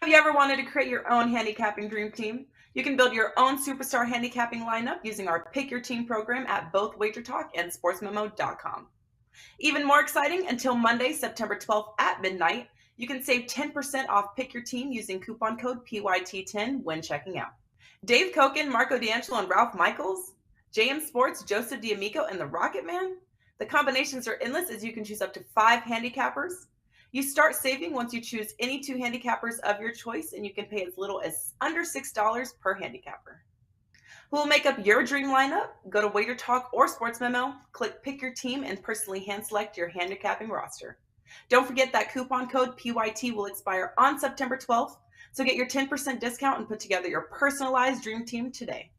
Have you ever wanted to create your own handicapping dream team? You can build your own superstar handicapping lineup using our Pick Your Team program at both WagerTalk and SportsMemo.com. Even more exciting, until Monday, September 12th at midnight, you can save 10% off Pick Your Team using coupon code PYT10 when checking out. Dave Koken, Marco D'Angelo, and Ralph Michaels, JM Sports, Joseph D'Amico, and the Rocket Man. The combinations are endless as you can choose up to 5 handicappers. You start saving once you choose any 2 handicappers of your choice, and you can pay as little as under $6 per handicapper. Who will make up your dream lineup? Go to Wager Talk or Sports Memo, click Pick Your Team, and personally hand select your handicapping roster. Don't forget that coupon code PYT will expire on September 12th, so get your 10% discount and put together your personalized dream team today.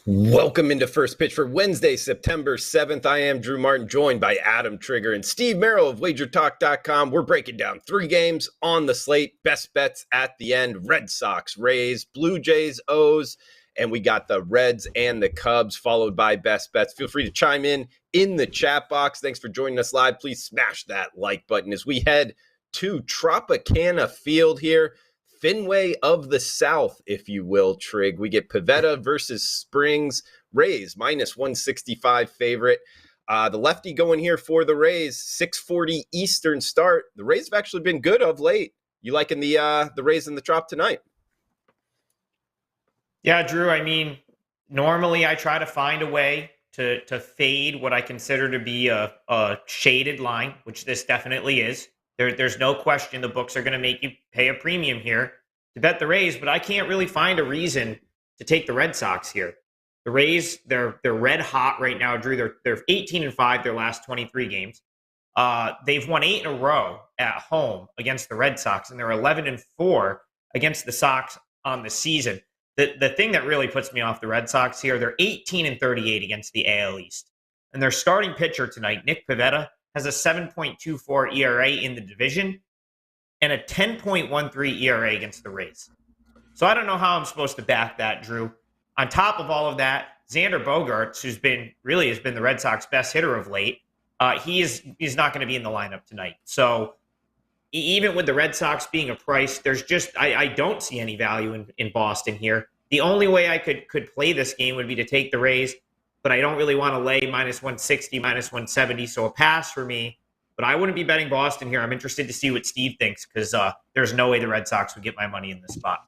Welcome into First Pitch for Wednesday, September 7th. I am Drew Martin, joined by Adam Trigger and Steve Merrill of WagerTalk.com. We're breaking down 3 games on the slate, best bets at the end: Red Sox, Rays, Blue Jays, O's, and we got the Reds and the Cubs, followed by best bets. Feel free to chime in the chat box. Thanks for joining us live. Please smash that like button as we head to Tropicana Field here. Fenway of the South, if you will, Trig. We get Pivetta versus Springs. Rays, minus 165 favorite. The lefty going here for the Rays, 6:40 Eastern start. The Rays have actually been good of late. You liking the Rays in the Trop tonight? Yeah, Drew, I mean, normally I try to find a way to fade what I consider to be a shaded line, which this definitely is. There's no question the books are going to make you pay a premium here to bet the Rays, but I can't really find a reason to take the Red Sox here. The Rays, they're red hot right now, Drew. They're 18-5 their last 23 games. They've won 8 in a row at home against the Red Sox, and they're 11-4 against the Sox on the season. The thing that really puts me off the Red Sox here, they're 18-38 against the AL East. And their starting pitcher tonight, Nick Pivetta, has a 7.24 ERA in the division and a 10.13 ERA against the Rays. So I don't know how I'm supposed to back that, Drew. On top of all of that, Xander Bogaerts, has been the Red Sox best hitter of late, he's not going to be in the lineup tonight. So even with the Red Sox being a price, there's just I don't see any value in Boston here. The only way I could play this game would be to take the Rays, but I don't really want to lay minus 160, minus 170, so a pass for me. But I wouldn't be betting Boston here. I'm interested to see what Steve thinks, because there's no way the Red Sox would get my money in this spot.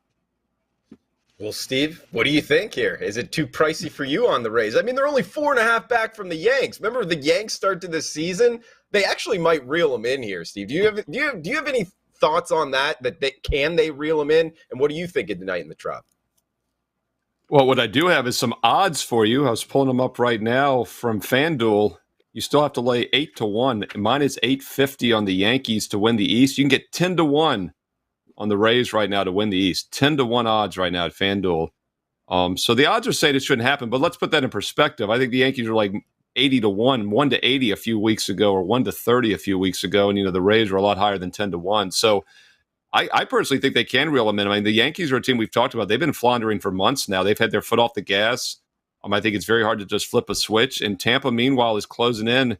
Well, Steve, what do you think here? Is it too pricey for you on the Rays? I mean, they're only 4.5 back from the Yanks. Remember the Yanks start to this season? They actually might reel them in here, Steve. Do you have any thoughts on that? Can they reel them in? And what do you think of tonight in the Trop? Well, what I do have is some odds for you. I was pulling them up right now from FanDuel. You still have to lay 8-1. Mine is 850 on the Yankees to win the East. You can get 10-1 on the Rays right now to win the East. 10-1 odds right now at FanDuel. So the odds are saying it shouldn't happen, but let's put that in perspective. I think the Yankees were like 80-1, 1-80 a few weeks ago, or 1-30 a few weeks ago, and the Rays were a lot higher than 10-1. So I personally think they can reel them in. I mean, the Yankees are a team we've talked about. They've been floundering for months now. They've had their foot off the gas. I think it's very hard to just flip a switch. And Tampa, meanwhile, is closing in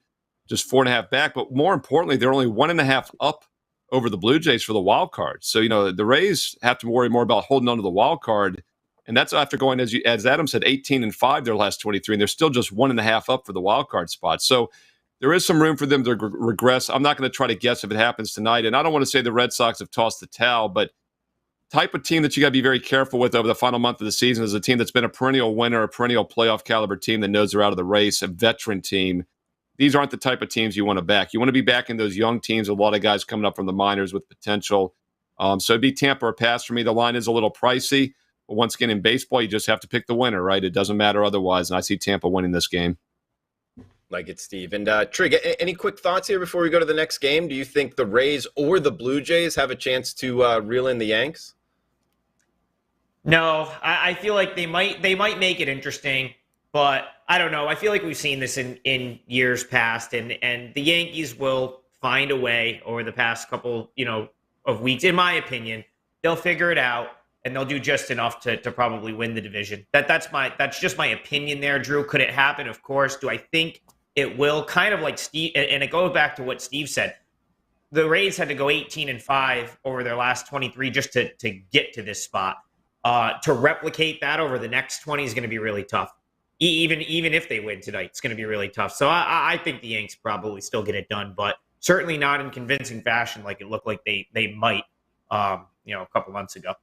just 4.5 back. But more importantly, they're only 1.5 up over the Blue Jays for the wild card. So, the Rays have to worry more about holding on to the wild card. And that's after going, as Adam said, 18-5 their last 23. And they're still just 1.5 up for the wild card spot. So there is some room for them to regress. I'm not going to try to guess if it happens tonight. And I don't want to say the Red Sox have tossed the towel, but type of team that you got to be very careful with over the final month of the season is a team that's been a perennial winner, a perennial playoff caliber team that knows they're out of the race, a veteran team. These aren't the type of teams you want to back. You want to be backing those young teams, a lot of guys coming up from the minors with potential. So it'd be Tampa or pass for me. The line is a little pricey, but once again, in baseball, you just have to pick the winner, right? It doesn't matter otherwise, and I see Tampa winning this game. Like it, Steve. And Trig, any quick thoughts here before we go to the next game? Do you think the Rays or the Blue Jays have a chance to reel in the Yanks? No, I feel like they might make it interesting, but I don't know. I feel like we've seen this in years past, and the Yankees will find a way over the past couple of weeks. In my opinion, they'll figure it out, and they'll do just enough to probably win the division. That's just my opinion there, Drew. Could it happen? Of course. Do I think it will? Kind of like Steve, and it goes back to what Steve said. The Rays had to go 18-5 over their last 23 just to get to this spot. To replicate that over the next 20 is going to be really tough. Even if they win tonight, it's going to be really tough. So I think the Yanks probably still get it done, but certainly not in convincing fashion like it looked like they might, a couple months ago.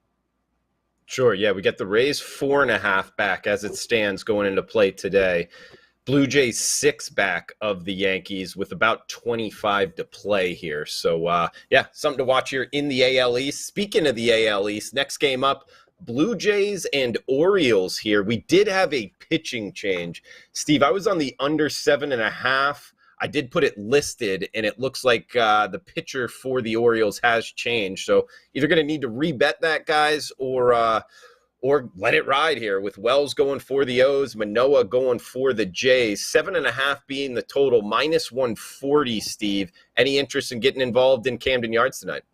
Sure. Yeah, we get the Rays 4.5 back as it stands going into play today. Blue Jays 6 back of the Yankees with about 25 to play here. So, something to watch here in the AL East. Speaking of the AL East, next game up, Blue Jays and Orioles here. We did have a pitching change. Steve, I was on the under 7.5. I did put it listed, and it looks like the pitcher for the Orioles has changed. So either going to need to rebet that, guys, or let it ride here with Wells going for the O's, Manoah going for the Jays. 7.5 being the total, minus 140, Steve. Any interest in getting involved in Camden Yards tonight?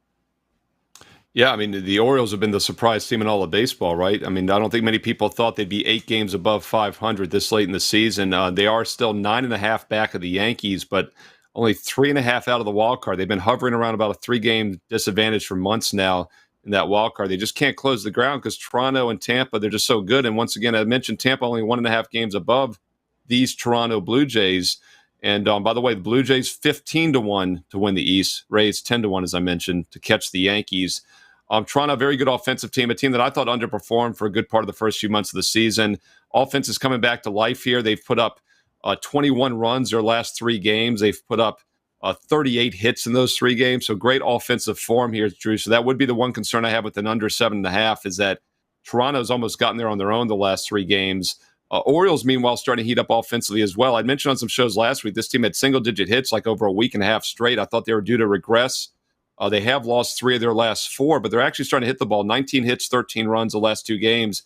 Yeah, I mean, the Orioles have been the surprise team in all of baseball, right? I mean, I don't think many people thought they'd be 8 games above 500 this late in the season. They are still 9.5 back of the Yankees, but only 3.5 out of the wild card. They've been hovering around about a 3-game disadvantage for months now in that wild card. They just can't close the ground because Toronto and Tampa, they're just so good. And once again, I mentioned Tampa only 1.5 games above these Toronto Blue Jays. And by the way, the Blue Jays 15-1 to win the East, Rays 10-1, as I mentioned, to catch the Yankees. Toronto, a very good offensive team, a team that I thought underperformed for a good part of the first few months of the season. Offense is coming back to life here. They've put up 21 runs their last 3 games. They've put up 38 hits in those 3 games. So great offensive form here, Drew. So that would be the one concern I have with an under 7.5 is that Toronto's almost gotten there on their own the last 3 games. Orioles, meanwhile, starting to heat up offensively as well. I mentioned on some shows last week, this team had single-digit hits like over a week and a half straight. I thought they were due to regress. They have lost 3 of their last 4, but they're actually starting to hit the ball. 19 hits, 13 runs the last 2 games.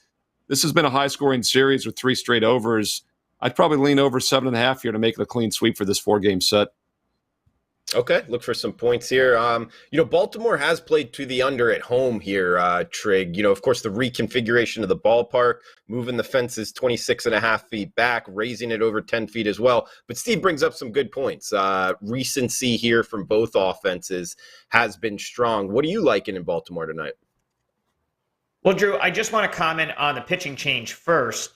This has been a high-scoring series with 3 straight overs. I'd probably lean over 7.5 here to make it a clean sweep for this 4-game set. Okay, look for some points here. Baltimore has played to the under at home here, Trig. Of course, the reconfiguration of the ballpark, moving the fences 26.5 feet back, raising it over 10 feet as well. But Steve brings up some good points. Recency here from both offenses has been strong. What are you liking in Baltimore tonight? Well, Drew, I just want to comment on the pitching change first.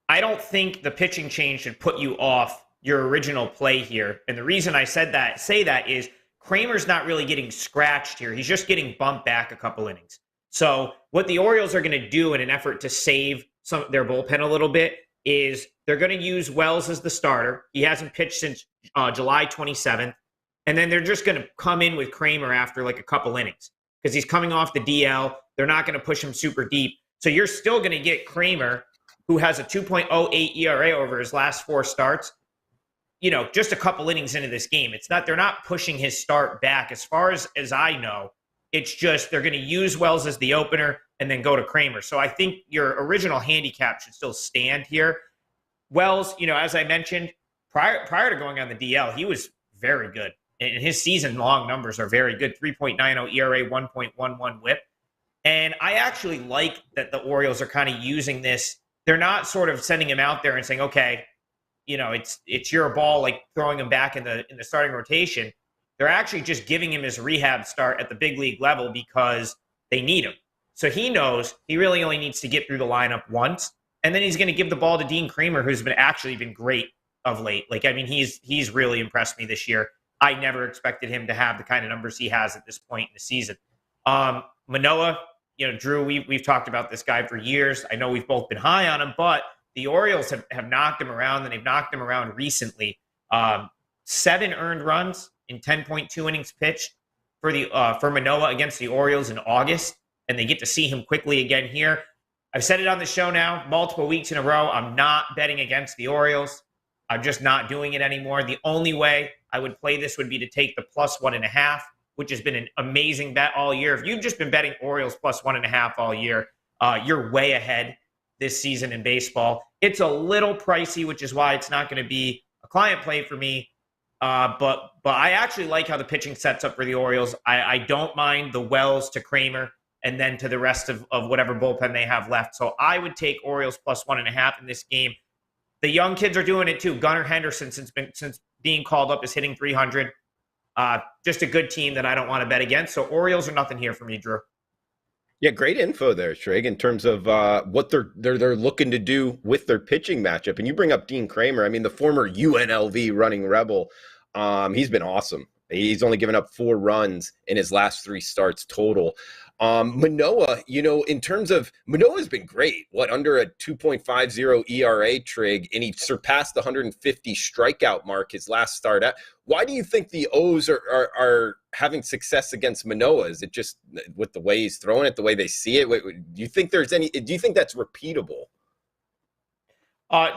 I don't think the pitching change should put you off your original play here. And the reason I say that is Kramer's not really getting scratched here. He's just getting bumped back a couple innings. So what the Orioles are going to do in an effort to save their bullpen a little bit is they're going to use Wells as the starter. He hasn't pitched since July 27th. And then they're just going to come in with Kramer after like a couple innings because he's coming off the DL. They're not going to push him super deep. So you're still going to get Kramer, who has a 2.08 ERA over his last 4 starts, just a couple innings into this game. They're not pushing his start back. As far as I know, it's just they're going to use Wells as the opener and then go to Kramer. So I think your original handicap should still stand here. Wells, as I mentioned, prior to going on the DL, he was very good. And his season-long numbers are very good. 3.90 ERA, 1.11 whip. And I actually like that the Orioles are kind of using this. They're not sort of sending him out there and saying, okay, it's your ball, like throwing him back in the starting rotation. They're actually just giving him his rehab start at the big league level because they need him. So he knows he really only needs to get through the lineup once, and then he's going to give the ball to Dean Kramer, who's been great of late. He's really impressed me this year. I never expected him to have the kind of numbers he has at this point in the season. Manoah, Drew, we've talked about this guy for years. I know we've both been high on him, but the Orioles have knocked him around, and they've knocked him around recently. 7 earned runs in 10.2 innings pitched for Manoah against the Orioles in August, and they get to see him quickly again here. I've said it on the show now multiple weeks in a row. I'm not betting against the Orioles. I'm just not doing it anymore. The only way I would play this would be to take the +1.5, which has been an amazing bet all year. If you've just been betting Orioles +1.5 all year, you're way ahead this season in baseball. It's a little pricey, which is why it's not going to be a client play for me. But I actually like how the pitching sets up for the Orioles. I don't mind the Wells to Kramer and then to the rest of whatever bullpen they have left. So I would take Orioles plus 1.5 in this game. The young kids are doing it too. Gunnar Henderson, since being called up, is hitting 300. Just a good team that I don't want to bet against. So Orioles are nothing here for me, Drew. Yeah, great info there, Trig, in terms of what they're looking to do with their pitching matchup. And you bring up Dean Kramer. I mean, the former UNLV running Rebel. He's been awesome. He's only given up 4 runs in his last 3 starts total. Manoah, in terms of Manoah's been great. Under a 2.50 ERA, Trig, and he surpassed the 150 strikeout mark his last start at. Why do you think the O's are having success against Manoah? Is it just with the way he's throwing it, the way they see it? Do you think that's repeatable?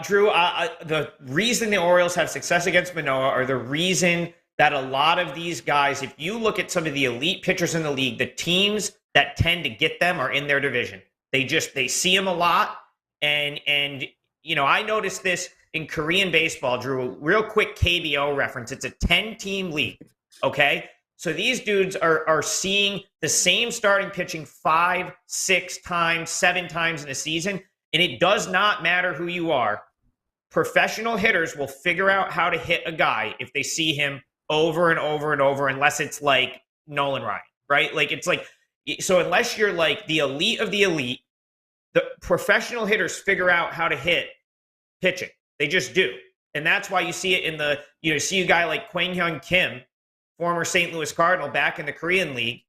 Drew, the reason the Orioles have success against Manoah, or the reason that a lot of these guys, if you look at some of the elite pitchers in the league, the teams that tend to get them are in their division. They see them a lot. And I noticed this in Korean baseball, Drew. Real quick KBO reference. It's a 10-team league, okay? So these dudes are seeing the same starting pitching 5, 6 times, 7 times in a season, and it does not matter who you are. Professional hitters will figure out how to hit a guy if they see him over and over and over, unless it's like Nolan Ryan, right? So unless you're like the elite of the elite, the professional hitters figure out how to hit pitching. They just do. And that's why you see it in you see a guy like Kwang Hyun Kim, former St. Louis Cardinal back in the Korean League,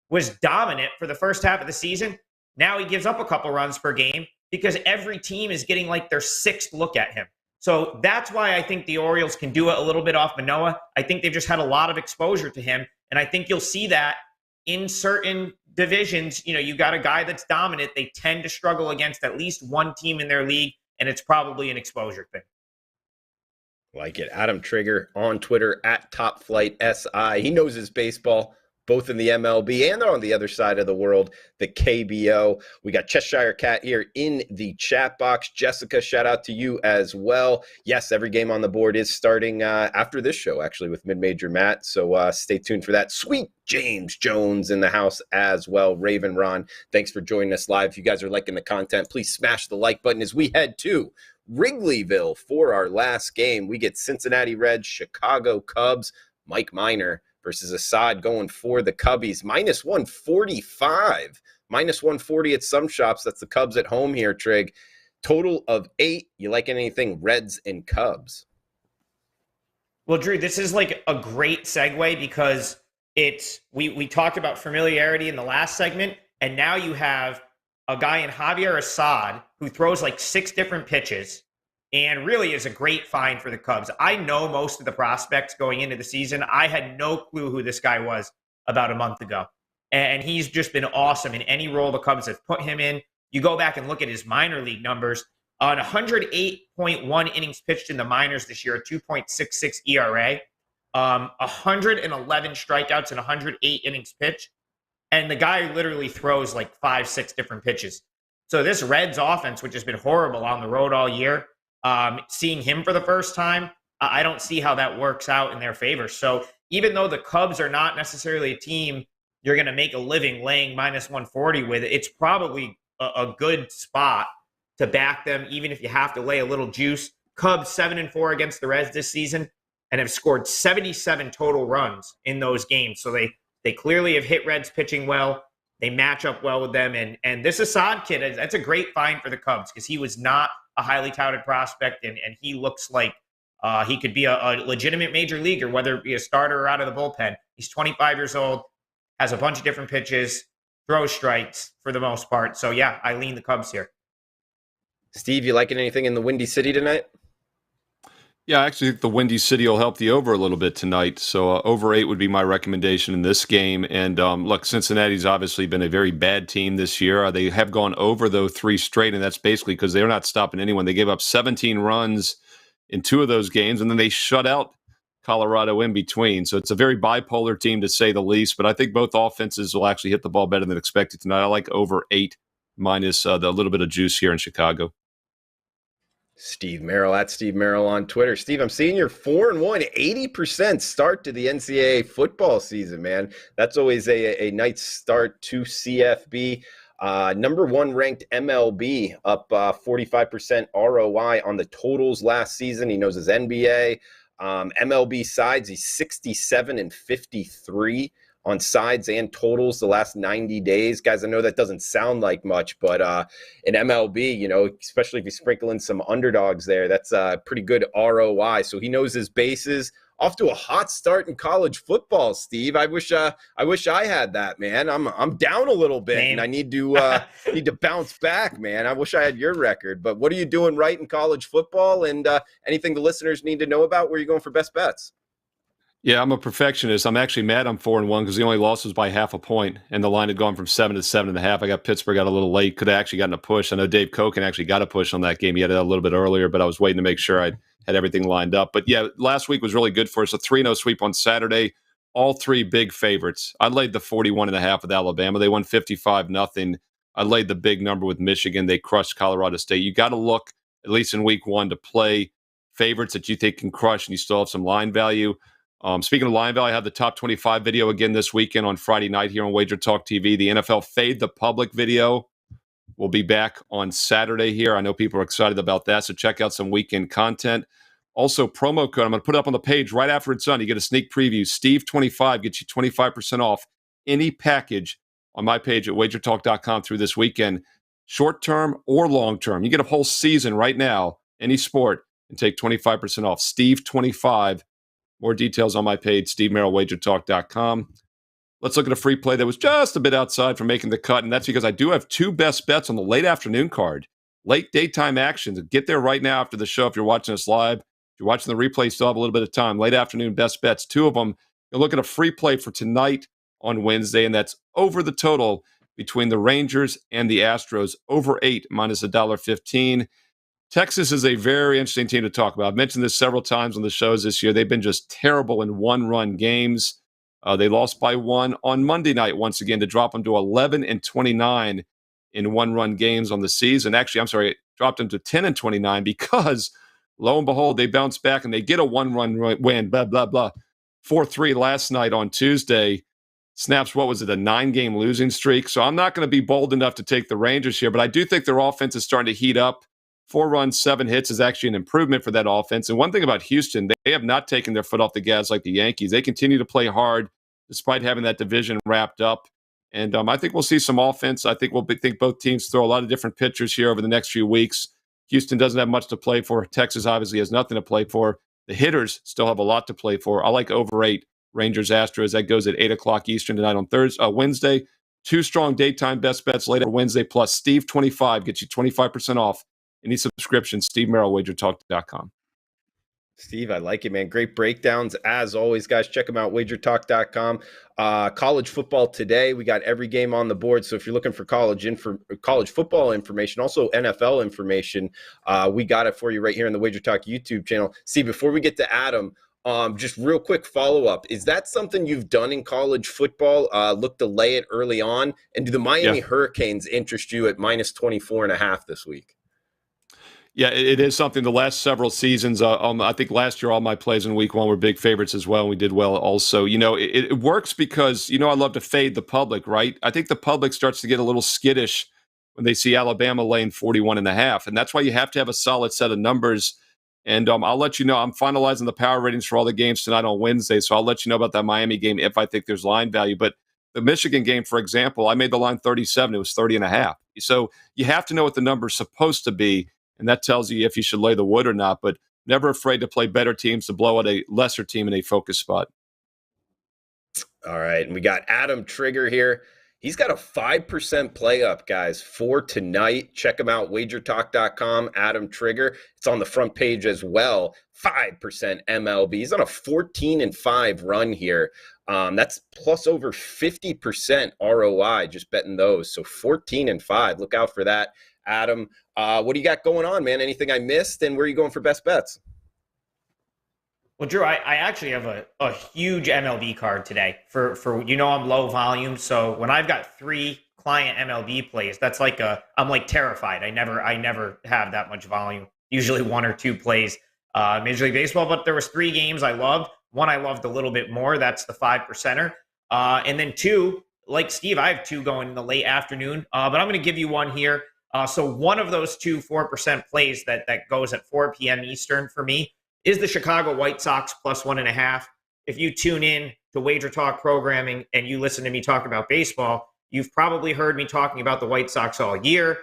was dominant for the first half of the season. Now he gives up a couple runs per game because every team is getting like their 6th look at him. So that's why I think the Orioles can do it a little bit off Manoah. I think they've just had a lot of exposure to him. And I think you'll see that in certain divisions. You got a guy that's dominant. They tend to struggle against at least one team in their league, and it's probably an exposure thing. Like it. Adam Trigger on Twitter at TopFlightSI. He knows his baseball, both in the MLB and on the other side of the world, the KBO. We got Cheshire Cat here in the chat box. Jessica, shout out to you as well. Yes, every game on the board is starting after this show, actually, with Mid-Major Matt. So stay tuned for that. Sweet James Jones in the house as well. Raven Ron, thanks for joining us live. If you guys are liking the content, please smash the like button as we head to Wrigleyville for our last game. We get Cincinnati Reds, Chicago Cubs, Mike Minor versus Assad going for the Cubbies. Minus 145, minus 140 at some shops. That's the Cubs at home here, Trig. Total of 8. You like anything Reds and Cubs? Well, Drew, this is like a great segue because we talked about familiarity in the last segment, and now you have a guy in Javier Assad who throws like 6 different pitches and really is a great find for the Cubs. I know most of the prospects going into the season. I had no clue who this guy was about a month ago. And he's just been awesome in any role the Cubs have put him in. You go back and look at his minor league numbers. On 108.1 innings pitched in the minors this year, a 2.66 ERA, 111 strikeouts and 108 innings pitched. And the guy literally throws like 5, 6 different pitches. So this Reds offense, which has been horrible on the road all year, seeing him for the first time, I don't see how that works out in their favor. So even though the Cubs are not necessarily a team you're going to make a living laying minus 140 with, it's probably a good spot to back them, even if you have to lay a little juice. Cubs 7-4 against the Reds this season and have scored 77 total runs in those games. So they clearly have hit Reds pitching well. They match up well with them. And this Assad kid, that's a great find for the Cubs because he was not a highly touted prospect, and he looks like he could be a legitimate major leaguer, whether it be a starter or out of the bullpen. He's 25 years old, has a bunch of different pitches, throws strikes for the most part. So, yeah, I lean the Cubs here. Steve, you liking anything in the Windy City tonight? Yeah, I actually think the Windy City will help the over a little bit tonight. So over 8 would be my recommendation in this game. And look, Cincinnati's obviously been a very bad team this year. They have gone over, though, 3 straight, and that's basically because they're not stopping anyone. They gave up 17 runs in 2 of those games, and then they shut out Colorado in between. So it's a very bipolar team, to say the least. But I think both offenses will actually hit the ball better than expected tonight. I like over 8 minus the little bit of juice here in Chicago. Steve Merrill at Steve Merrill on Twitter. Steve, I'm seeing you're 4-1, 80% start to the NCAA football season, man. That's always a nice start to CFB. Number one ranked MLB, up 45% ROI on the totals last season. He knows his NBA. MLB sides, he's 67-53 on sides and totals the last 90 days. Guys, I know that doesn't sound like much, but in MLB, especially if you sprinkle in some underdogs there, that's a pretty good ROI. So he knows his bases. Off to a hot start in college football, Steve. I wish I had that, man. I'm down a little bit, and I need to bounce back, man. I wish I had your record. But what are you doing right in college football, and anything the listeners need to know about? Where are you going for best bets? Yeah, I'm a perfectionist. I'm actually mad I'm 4-1 because the only loss was by half a point, and the line had gone from 7 to 7.5. I got Pittsburgh out a little late. Could have actually gotten a push. I know Dave Koken actually got a push on that game. He had it a little bit earlier, but I was waiting to make sure I had everything lined up. But yeah, last week was really good for us. A 3-0 sweep on Saturday. All three big favorites. I laid the 41.5 with Alabama. They won 55-0. I laid the big number with Michigan. They crushed Colorado State. You got to look, at least in week one, to play favorites that you think can crush, and you still have some line value. Speaking of line value, I have the top 25 video again this weekend on Friday night here on WagerTalk TV. The NFL Fade the Public video will be back on Saturday here. I know people are excited about that, so check out some weekend content. Also, promo code, I'm going to put it up on the page right after it's done. You get a sneak preview. Steve25 gets you 25% off any package on my page at WagerTalk.com through this weekend. Short-term or long-term. You get a whole season right now, any sport, and take 25% off. Steve25. More details on my page, SteveMerrillWagerTalk.com. Let's look at a free play that was just a bit outside from making the cut, and that's because I do have two best bets on the late afternoon card. Late daytime actions. Get there right now after the show if you're watching us live. If you're watching the replay, you still have a little bit of time. Late afternoon best bets. Two of them. You'll look at a free play for tonight on Wednesday, and that's over the total between the Rangers and the Astros. Over 8 minus $1.15. Texas is a very interesting team to talk about. I've mentioned this several times on the shows this year. They've been just terrible in one-run games. They lost by 1 on Monday night once again to drop them to 11-29 in one-run games on the season. Actually, I'm sorry, it dropped them to 10-29 because, lo and behold, they bounced back and they get a one-run win, blah, blah, blah. 4-3 last night on Tuesday. Snaps, what was it, a 9-game losing streak? So I'm not going to be bold enough to take the Rangers here, but I do think their offense is starting to heat up. 4 runs, 7 hits is actually an improvement for that offense. And one thing about Houston, they have not taken their foot off the gas like the Yankees. They continue to play hard despite having that division wrapped up. And I think we'll see some offense. I think think both teams throw a lot of different pitchers here over the next few weeks. Houston doesn't have much to play for. Texas obviously has nothing to play for. The hitters still have a lot to play for. I like over 8 Rangers Astros. That goes at 8 o'clock Eastern tonight on Wednesday. 2 strong daytime best bets later Wednesday, plus Steve25 gets you 25% off any subscription. Steve Merrill, WagerTalk.com. Steve, I like it, man. Great breakdowns as always, guys. Check them out, WagerTalk.com. College football today, we got every game on the board. So if you're looking for college football information, also NFL information, we got it for you right here on the WagerTalk YouTube channel. See, before we get to Adam, just real quick follow-up. Is that something you've done in college football? Look to lay it early on? And do the Miami Hurricanes interest you at minus 24.5 this week? Yeah, it is something the last several seasons. I think last year all my plays in week 1 were big favorites as well, and we did well also. It works because, I love to fade the public, right? I think the public starts to get a little skittish when they see Alabama laying 41.5, and that's why you have to have a solid set of numbers. And I'll let you know, I'm finalizing the power ratings for all the games tonight on Wednesday, so I'll let you know about that Miami game if I think there's line value. But the Michigan game, for example, I made the line 37. It was 30.5. So you have to know what the number's supposed to be, and that tells you if you should lay the wood or not, but never afraid to play better teams to blow out a lesser team in a focus spot. All right, and we got Adam Trigger here. He's got a 5% play up, guys, for tonight. Check him out, wagertalk.com, Adam Trigger. It's on the front page as well. 5% MLB. He's on a 14-5 run here. That's plus over 50% ROI, just betting those. So 14-5. Look out for that, Adam. What do you got going on, man? Anything I missed? And where are you going for best bets? Well, Drew, I actually have a huge MLB card today for I'm low volume. So when I've got 3 client MLB plays, that's I'm like terrified. I never have that much volume. usually one or two plays. Major League Baseball, but there was 3 games I loved. One I loved a little bit more. That's the 5%er. And then 2, like Steve, I have 2 going in the late afternoon, but I'm going to give you one here. So one of those 2 4% plays that goes at 4 p.m. Eastern for me is the Chicago White Sox plus 1.5. If you tune in to Wager Talk programming and you listen to me talk about baseball, you've probably heard me talking about the White Sox all year.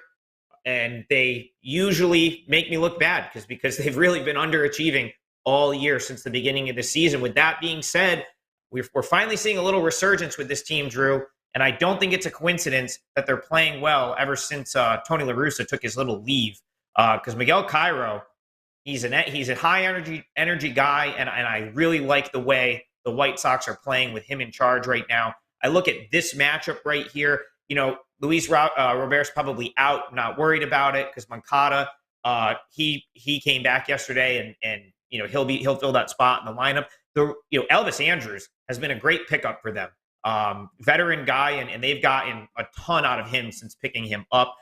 And they usually make me look bad because they've really been underachieving all year since the beginning of the season. With that being said, we're finally seeing a little resurgence with this team, Drew. And I don't think it's a coincidence that they're playing well ever since Tony La Russa took his little leave. Because Miguel Cairo, he's a high energy guy, and I really like the way the White Sox are playing with him in charge right now. I look at this matchup right here. Luis Robert's probably out, not worried about it because Moncada, he came back yesterday and he'll fill that spot in the lineup. Elvis Andrus has been a great pickup for them. Veteran guy, and they've gotten a ton out of him since picking him up.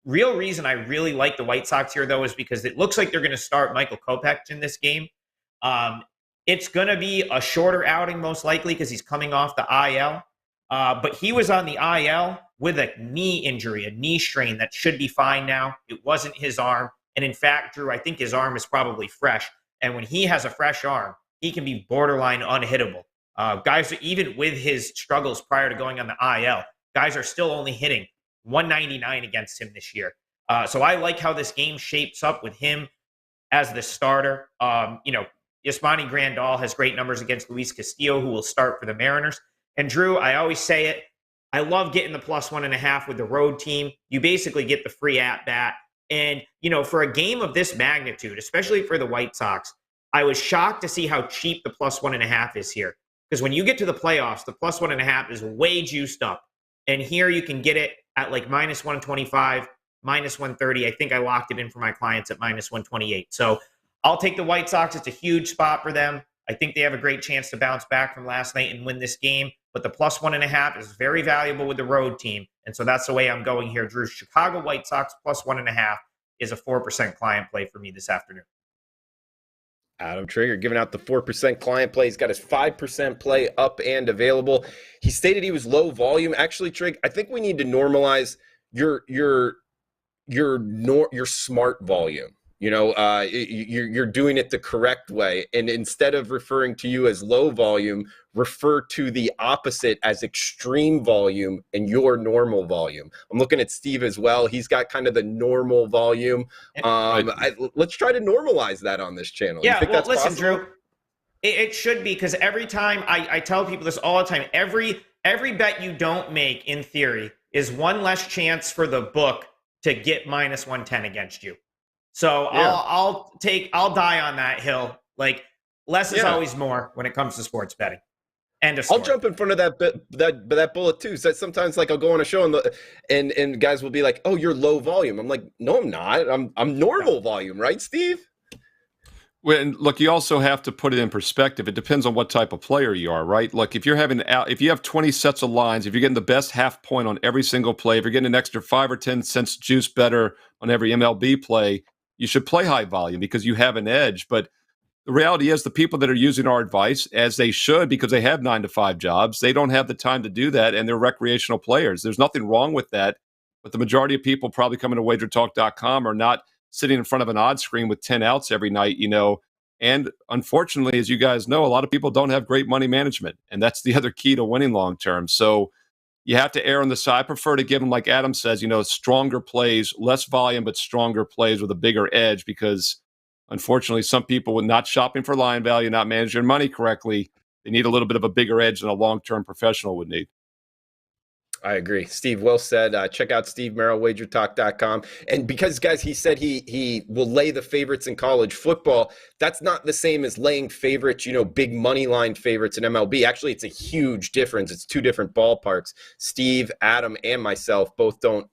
Real reason I really like the White Sox here, though, is because it looks like they're going to start Michael Kopech in this game. It's going to be a shorter outing, most likely, because he's coming off the IL. But he was on the IL with a knee injury, a knee strain that should be fine now. It wasn't his arm. And in fact, Drew, I think his arm is probably fresh. And when he has a fresh arm, he can be borderline unhittable. Guys, even with his struggles prior to going on the IL, guys are still only hitting 199 against him this year. So I like how this game shapes up with him as the starter. Yasmani Grandal has great numbers against Luis Castillo, who will start for the Mariners. And Drew, I always say it, I love getting the plus 1.5 with the road team. You basically get the free at bat. And, for a game of this magnitude, especially for the White Sox, I was shocked to see how cheap the plus 1.5 is here. Because when you get to the playoffs, the plus 1.5 is way juiced up. And here you can get it at like minus 125, minus 130. I think I locked it in for my clients at minus 128. So I'll take the White Sox. It's a huge spot for them. I think they have a great chance to bounce back from last night and win this game. But the plus 1.5 is very valuable with the road team. And so that's the way I'm going here, Drew. Chicago White Sox plus 1.5 is a 4% client play for me this afternoon. Adam Trigger giving out the 4% client play. He's got his 5% play up and available. He stated he was low volume. Actually, Trig, I think we need to normalize your smart volume. You're doing it the correct way. And instead of referring to you as low volume, refer to the opposite as extreme volume and your normal volume. I'm looking at Steve as well. He's got kind of the normal volume. Let's try to normalize that on this channel. Yeah, you think well, that's listen, possible? Drew, it should be, because every time I tell people this all the time, every bet you don't make, in theory, is one less chance for the book to get minus 110 against you. So yeah. I'll die on that hill. Like, less is always more when it comes to sports betting. I'll jump in front of that bullet too. So sometimes, like, I'll go on a show and guys will be like, "Oh, you're low volume." I'm like, "No, I'm not. I'm normal volume, right, Steve?" Well, and look, you also have to put it in perspective. It depends on what type of player you are, right? Like, if you have 20 sets of lines, if you're getting the best half point on every single play, if you're getting an extra 5 or 10 cents juice better on every MLB play, you should play high volume because you have an edge. But the reality is, the people that are using our advice, as they should, because they have 9-to-5 jobs, they don't have the time to do that, and they're recreational players. There's nothing wrong with that, but the majority of people probably coming to WagerTalk.com are not sitting in front of an odds screen with 10 outs every night, And unfortunately, as you guys know, a lot of people don't have great money management, and that's the other key to winning long term. So you have to err on the side. I prefer to give them, like Adam says, stronger plays, less volume, but stronger plays with a bigger edge, because unfortunately, some people, with not shopping for line value, not managing their money correctly, they need a little bit of a bigger edge than a long-term professional would need. I agree. Steve, well said. Check out Steve Merrill, WagerTalk.com. And because, guys, he said he will lay the favorites in college football, that's not the same as laying favorites, big money line favorites in MLB. Actually, it's a huge difference. It's two different ballparks. Steve, Adam, and myself both don't,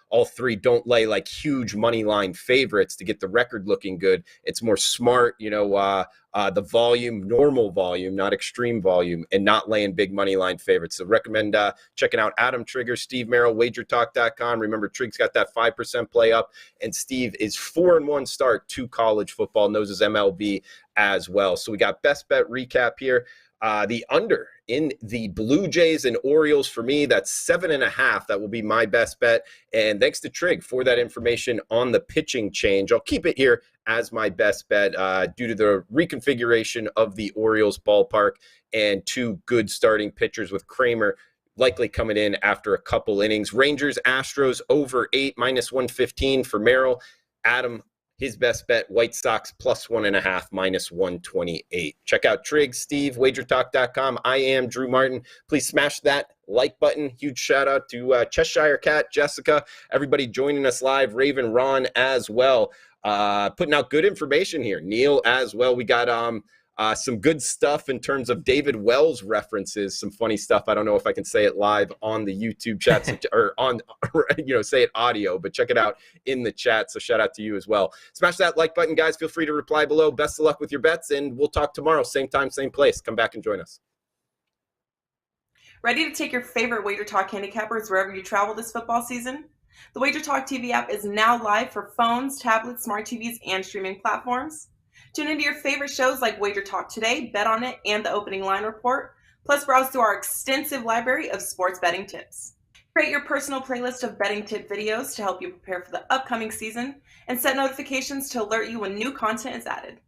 all three don't lay like huge money line favorites to get the record looking good. It's more smart, the volume, normal volume, not extreme volume, and not laying big money line favorites. So recommend checking out Adam Adam Trigger, Steve Merrill, WagerTalk.com. Remember, Trig's got that 5% play up, and Steve is 4-1 start to college football, knows his MLB as well. So we got best bet recap here. The under in the Blue Jays and Orioles for me, that's 7.5. That will be my best bet. And thanks to Trig for that information on the pitching change. I'll keep it here as my best bet due to the reconfiguration of the Orioles ballpark and two good starting pitchers with Kramer likely coming in after a couple innings. Rangers, Astros over 8, -115 for Merrill. Adam, his best bet, White Sox +1.5, -128. Check out Trig, Steve, WagerTalk.com. I am Drew Martin. Please smash that like button. Huge shout out to Cheshire Cat, Jessica, everybody joining us live, Raven, Ron as well. Putting out good information here. Neil as well. We got some good stuff in terms of David Wells references, some funny stuff. I don't know if I can say it live on the YouTube chat or on, say it audio, but check it out in the chat. So shout out to you as well. Smash that like button, guys. Feel free to reply below. Best of luck with your bets, and we'll talk tomorrow. Same time, same place. Come back and join us. Ready to take your favorite Wager Talk handicappers wherever you travel this football season? The Wager Talk TV app is now live for phones, tablets, smart TVs, and streaming platforms. Tune into your favorite shows like Wager Talk Today, Bet on It, and the Opening Line Report. Plus, browse through our extensive library of sports betting tips. Create your personal playlist of betting tip videos to help you prepare for the upcoming season, and set notifications to alert you when new content is added.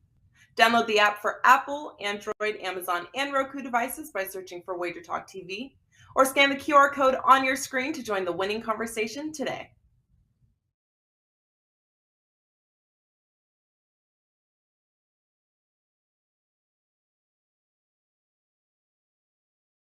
Download the app for Apple, Android, Amazon, and Roku devices by searching for Wager Talk TV, or scan the QR code on your screen to join the winning conversation today.